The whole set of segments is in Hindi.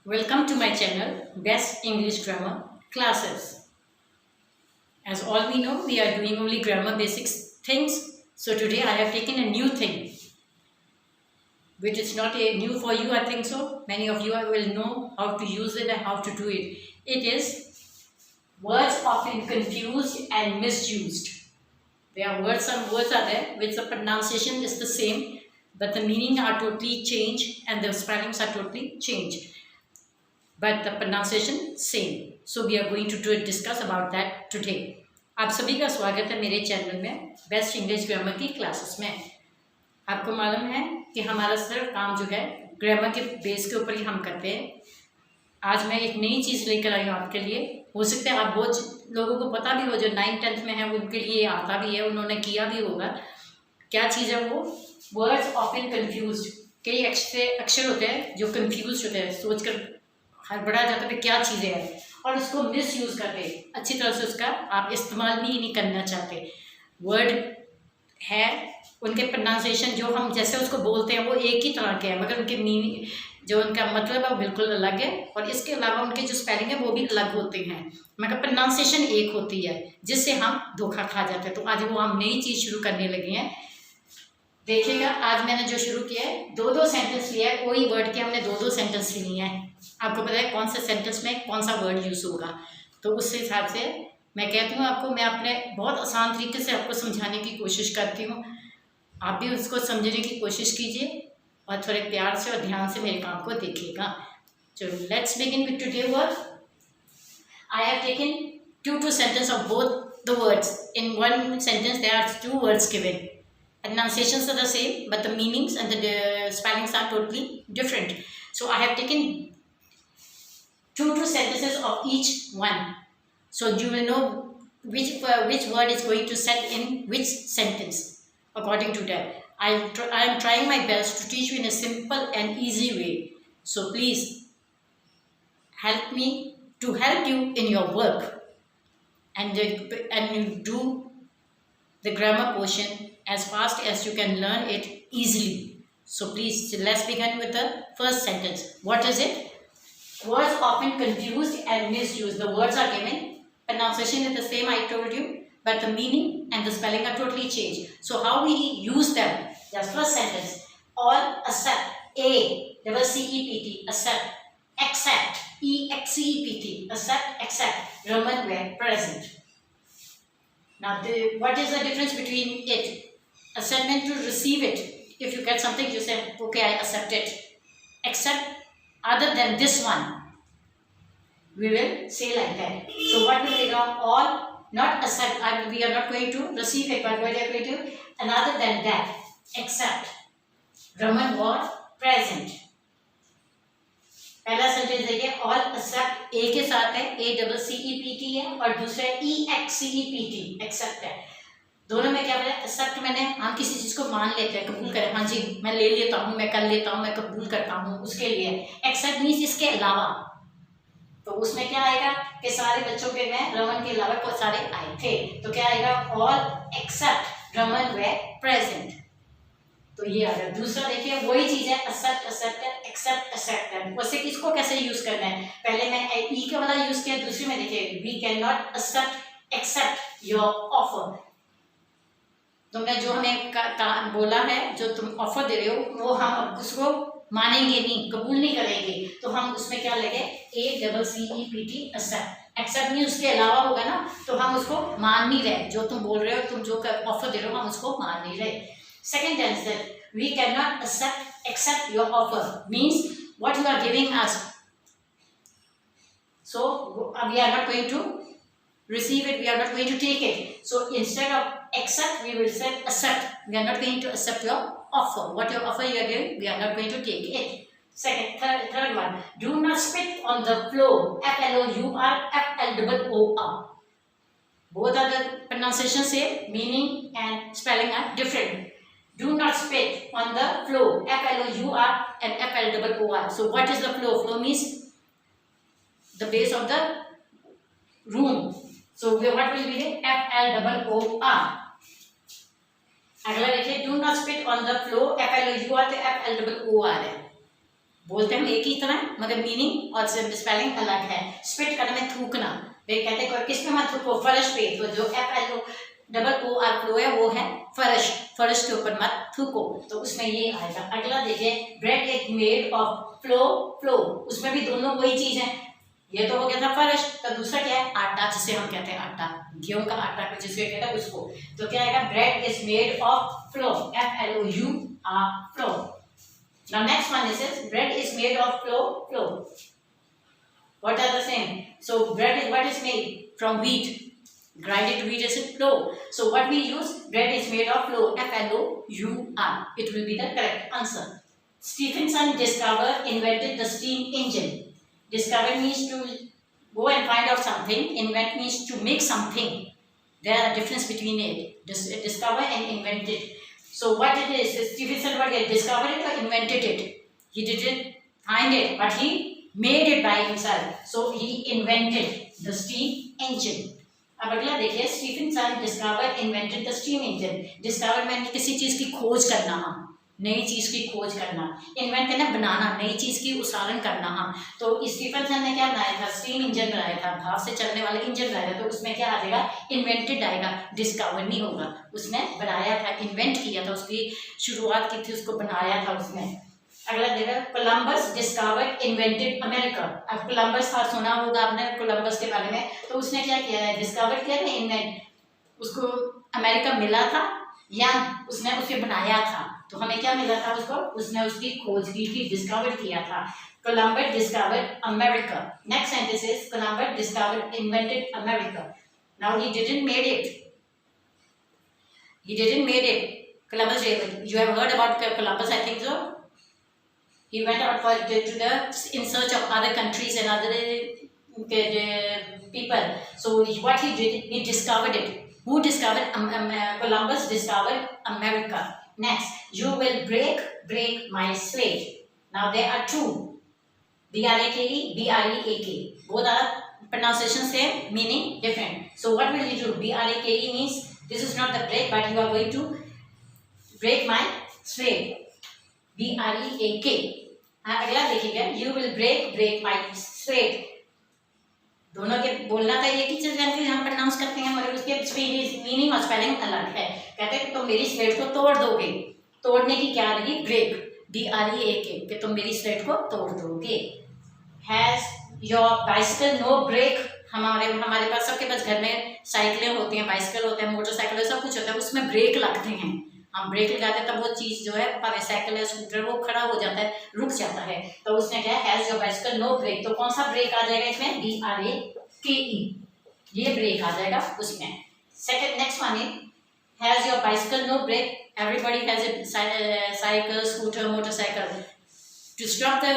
Welcome to my channel, Best English Grammar Classes. As all we know, we are doing only grammar basics things. So today I have taken a new thing, which is not a new for you, I think so. Many of you will know how to use it and how to do it. It is words often confused and misused. There are words, some words are there which the pronunciation is the same, but the meaning are totally changed and the spellings are totally changed. But the pronunciation same. So we are going to discuss about that today. आप सभी का स्वागत है मेरे चैनल में बेस्ट इंग्लिश ग्रामर की क्लासेस में। आपको मालूम है कि हमारा सिर्फ काम जो है ग्रामर के बेस के ऊपर ही हम करते हैं। आज मैं एक नई चीज़ लेकर आई हूँ आपके लिए। हो सकता है आप बहुत लोगों को पता भी हो, जो 9th-10th में है उनके लिए आता भी है, उन्होंने किया भी होगा। क्या चीज़ है वो? Words often confuse. कई अक्षर होते हैं जो कन्फ्यूज होते हैं, सोच कर हड़बड़ा जाता है क्या चीज़ें हैं, और उसको मिस यूज़ करते हैं, अच्छी तरह से उसका आप इस्तेमाल भी नहीं करना चाहते। वर्ड है, उनके प्रोनाउंसिएशन जो हम जैसे उसको बोलते हैं वो एक ही तरह के हैं, मगर उनके मीनिंग जो उनका मतलब है वो बिल्कुल अलग है, और इसके अलावा उनके जो स्पेलिंग है वो भी अलग होते हैं, मगर प्रोनाउंसिएशन एक होती है, जिससे हम धोखा खा जाते हैं। तो आज वो हम नई चीज़ शुरू करने लगे हैं। देखिएगा, आज मैंने जो शुरू किया है, दो सेंटेंस लिया है। कोई वर्ड के हमने दो सेंटेंस लिए हैं। आपको पता है कौन से सेंटेंस में कौन सा वर्ड यूज़ होगा, तो उस हिसाब से मैं कहती हूँ आपको, मैं अपने बहुत आसान तरीके से आपको समझाने की कोशिश करती हूँ। आप भी उसको समझने की कोशिश कीजिए और थोड़े प्यार से और ध्यान से मेरे काम को देखिएगा। चलो let's begin with today word. I have taken two sentence of both the words. In one sentence there are 2 words given. Pronunciations are the same, but the meanings and the spellings are totally different. So I have taken two sentences of each one. So you will know which word is going to set in which sentence according to that. I am trying my best to teach you in a simple and easy way. So please help me to help you in your work, and you do the grammar portion as fast as you can learn it easily. So please, let's begin with the first sentence. What is it? Words often confused and misused. The words are given, pronunciation is the same, I told you, but the meaning and the spelling are totally changed. So how we use them? Just first sentence. All accept, A-double-C-E-P-T, accept, accept, E-X-E-P-T, accept, accept, Roman where present. Now, what is the difference between it? Accept means to receive it. If you get something, you say, okay, I accept it. Accept other than this one. We will say like that. So what will be wrong? All, not accept. We are not going to receive it, but we are going to another than that. Accept. Roman word present. पहला सेंटेंस देखिए, ऑल एक्सेप्ट ए के साथ है, A-double-C-E-P-T है, और दूसरा E-X-E-P-T, एक्सेप्ट है। दोनों में क्या बोला? एक्सेप्ट मैंने हम किसी चीज को मान लेते हैं, कबूल करें, हाँ जी मैं ले लेता हूँ, मैं कर लेता हूँ, मैं कबूल करता हूँ, उसके लिए। एक्सेप्ट मीन्स इसके अलावा। तो उसमें क्या आएगा कि सारे बच्चों के में रमन के अलावा बहुत सारे आए थे, तो क्या आएगा? ऑल एक्सेप्ट रमन वे प्रेजेंट। तो ये आ गया। दूसरा देखिए, वही चीज है, एक्सेप्ट एक्सेप्ट एक्सेप्ट एक्सेप्ट। वैसे इसको कैसे यूज करना है? पहले मैं ई का वाला यूज किया, दूसरे में देखिए, we can not accept accept your offer. तुमने जो हमें बोला है, जो तुम ऑफर दे रहे हो, वो हम उसको मानेंगे नहीं, कबूल नहीं करेंगे। तो हम उसमें क्या लगे? A-double-C-E-P-T, accept. एक्सेप्ट मीन उसके अलावा होगा ना, तो हम उसको मान नहीं रहे। जो तुम बोल रहे हो, तुम जो ऑफर दे रहे हो, हम उसको मान नहीं रहे। Second tense, we cannot accept your offer means what you are giving us. So we are not going to receive it. We are not going to take it. So instead of accept, we will say accept. We are not going to accept your offer. What your offer you are giving, we are not going to take it. Third one. Do not spit on the floor. F-L-O-U-R, F-L-O-O-R. Both are the pronunciation same, meaning and spelling are different. Do not spit on the floor. F-L-O-U-R and F-L-O-O-R. So what is the floor? Floor means the base of the room. So what will be the F-L-O-O-R? अगला देखिए, do not spit on the floor. F-L-O-U-R तो F-L-O-O-R है। बोलते हैं हम एक ही तरह मगर मीनिंग और स्पेलिंग अलग है। स्पिट करने में थूकना, वे कहते हैं किस पे मत थूको, फर्श पे। तो जो FLOOR फ्लो है वो है फर्श, फर्श के ऊपर मत थूको, तो उसमें ये आएगा। अगला देखिए, bread is made of flow, उसमें भी दोनों वही चीज है। ये तो हो गया था फर्श, तो दूसरा क्या है, आटा, जिसे हम कहते हैं आटा, गेहूं का आटा जिसे कहते हैं उसको। तो क्या आएगा, bread is made of flow, FLOUR flow. Now next one is bread is made of flour. What are the same? So bread is what is made from wheat. Grinded wheat is flour. So what we use, bread is made of flour, FLOUR. It will be the correct answer. Stephenson invented the steam engine. Discover means to go and find out something. Invent means to make something. There are difference between it. Discover and invent it. So what it is, Stephenson what he discovered it or invented it? He didn't find it, but he made it by himself. So he invented the steam engine. अब अगला देखिए, Stephenson discover invented the steam engine. Discover में किसी चीज की खोज करना, हम नई चीज की खोज करना। इन्वेंट है ना बनाना, नई चीज की उसारण करना। हम तो स्टीफनसन ने क्या बनाया था, स्टीम इंजन बनाया था, भाप से चलने वाला इंजन बनाया था। तो उसमें क्या आ जाएगा, इन्वेंटेड आएगा, डिस्कवर नहीं होगा। उसने बनाया था, इन्वेंट किया था, उसकी शुरुआत की थी, उसको बनाया था उसने। अगला देखा, कोलंबस डिस्कवर्ड इन्वेंटेड अमेरिका। अब कोलंबस था, सुना होगा आपने कोलंबस के बारे में। तो उसने क्या किया है, डिस्कवर किया था, इन्वेंट, उसको अमेरिका मिला था या उसने उसे बनाया था। तो हमें क्या मिला था उसको, उसने उसकी खोज की थी, डिस्कवर किया था। Columbus discovered America. Next sentence is Columbus discovered invented America. Now he didn't made it, he didn't made it. Columbus, you have heard about Columbus, I think so. He went out in search of other countries and other people. So what he did, he discovered it. Who discovered? Columbus discovered America. Next, you will break my slate. Now there are two, BRAKE, BREAK. Both are pronunciation same, meaning different. So what will you do? BRAKE means this is not the break, but you are going to break my slate. BREAK. अगला देखिएगा, you will break my slate. दोनों के बोलना था एक ही चीज, हम प्रोनाउंस करते हैं मगर उसके मीनिंग और स्पेलिंग अलग है। कहते हैं कि तुम मेरी स्लेट को तोड़ दोगे। तोड़ने की क्या रही, ब्रेक, BREAK, कि तुम मेरी स्लेट को तोड़ दोगे। Has your bicycle no brake? हमारे पास, सबके पास घर में साइकिलें होती हैं, बाइसिकल होते हैं, मोटरसाइकिल, सब कुछ होता है, उसमें ब्रेक लगते हैं। हम ब्रेक लगाते हैं तब वो चीज जो है, पावे साइकिल है, स्कूटर, वो खड़ा हो जाता है, रुक जाता है। तो उसने क्या, has your bicycle no brake. तो कौन सा ब्रेक आ जाएगा इसमें, BRAKE, ये ब्रेक आ जाएगा उसमें। Second, next one is has your bicycle no brake. Everybody has a cycle, scooter, motorcycle. To stop the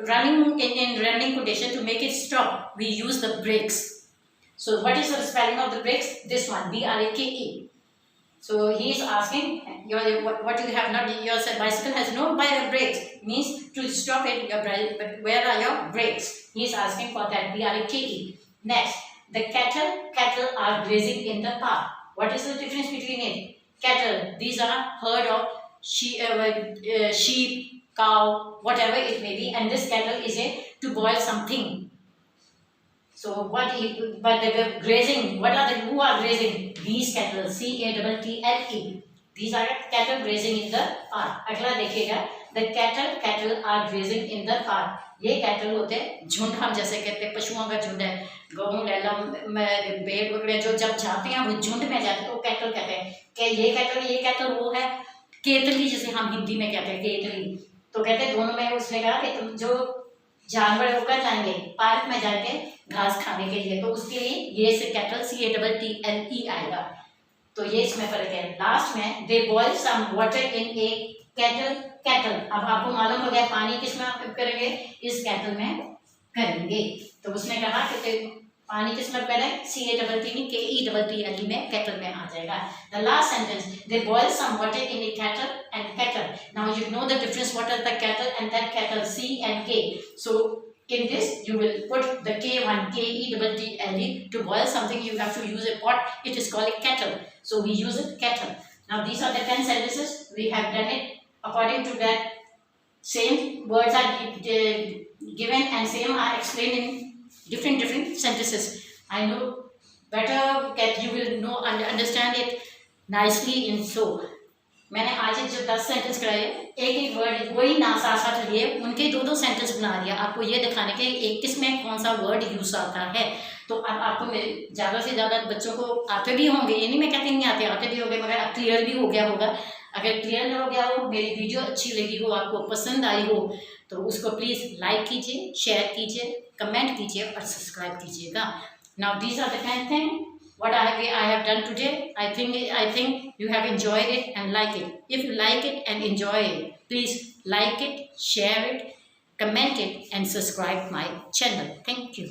running in running condition, to make it stop, we use the brakes. So what is the spelling of the brakes? This one, BRAKE. So he is asking, what you have not, your bicycle has no brakes, means to stop it, but where are your brakes? He is asking for that, BRAKE. Next, the cattle are grazing in the park. What is the difference between it? Cattle, these are herd of sheep, cow, whatever it may be, and this cattle is to boil something. So but the grazing, who are grazing? These cattle, CATTLE. These are cattle grazing in the park. अगला देखिएगा, the cattle are grazing in the park. ये cattle होते हैं झुंड, हम जैसे कहते हैं पशुओं का झुंड है, गऊ, लैलम, भेड़ वगैरह जो जब जाते हैं वो झुंड में जाते हैं तो cattle कहते हैं। कि ये cattle वो है केतली, जिसे हम हिंदी में कहते हैं केतली। तो कहते हैं दोनों में, उसने कहा कि तुम जो जानवर होकर जाएंगे पार्क में जाके घास खाने के लिए, तो उसके लिए ये से कैटल, CATTLE आएगा। तो ये इसमें फर्क है। लास्ट में, they boil some water in a kettle. अब आपको मालूम हो गया पानी किसमें करेंगे, इस कैटल में करेंगे। तो उसने कहा कि पानी किसमें करें, CATTLE में, कैटल में आ जाएगा। The last sentence, they boil some water in a kettle. Now you know the difference, what are the kettle and that kettle, C and K. So in this you will put the K1, KETTLE. To boil something you have to use a pot, it is called a kettle. So we use it kettle. Now these are the 10 sentences. We have done it according to that Same words are given and same are explained in different sentences. I know better that you will know and understand it nicely in so. मैंने आज जो 10 सेंटेंस कराए एक एक वर्ड वही ना साथ साथ लिए उनके दो दो सेंटेंस बना दिया आपको ये दिखाने के एक किसमें कौन सा वर्ड यूज आता है। तो अब आपको ज़्यादा से ज़्यादा बच्चों को आते भी होंगे, ये नहीं मैं कहती नहीं आते भी होंगे, मगर अब क्लियर भी हो गया होगा। अगर क्लियर हो गया हो, मेरी वीडियो अच्छी लगी हो, आपको पसंद आई हो, तो उसको प्लीज़ लाइक कीजिए, शेयर कीजिए, कमेंट कीजिए और सब्सक्राइब कीजिएगा। Now these are the 10 thing what I have done today. I think you have enjoyed it and like it. If you like it and enjoy it, please like it, share it, comment it and subscribe my channel. Thank you.